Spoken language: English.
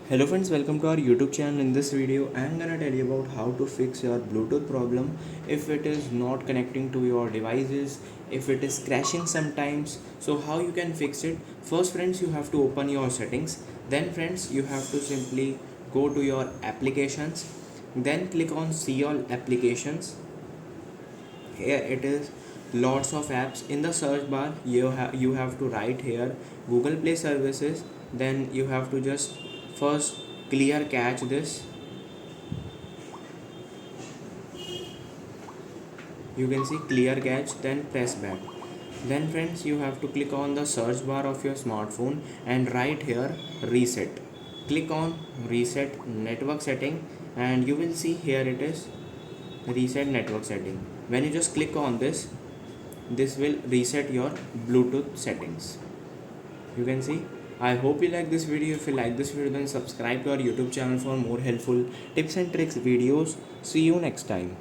Hello friends, welcome to our YouTube channel. In this video I am gonna tell you about how to fix your Bluetooth problem if it is not connecting to your devices, if it is crashing sometimes. So how you can fix it? First friends, you have to open your settings. Then friends, you have to simply go to your applications. Then click on see all applications. Here it is, lots of apps. In the search bar you have to write here Google Play services. Then you have to just first clear catch this. You can see clear cache, then press back. Then friends, you have to click on the search bar of your smartphone and write here reset. Click on reset network setting and you will see here it is reset network setting. When you just click on this will reset your Bluetooth settings. You can see. I hope you like this video. If you like this video, then subscribe to our YouTube channel for more helpful tips and tricks videos. See you next time.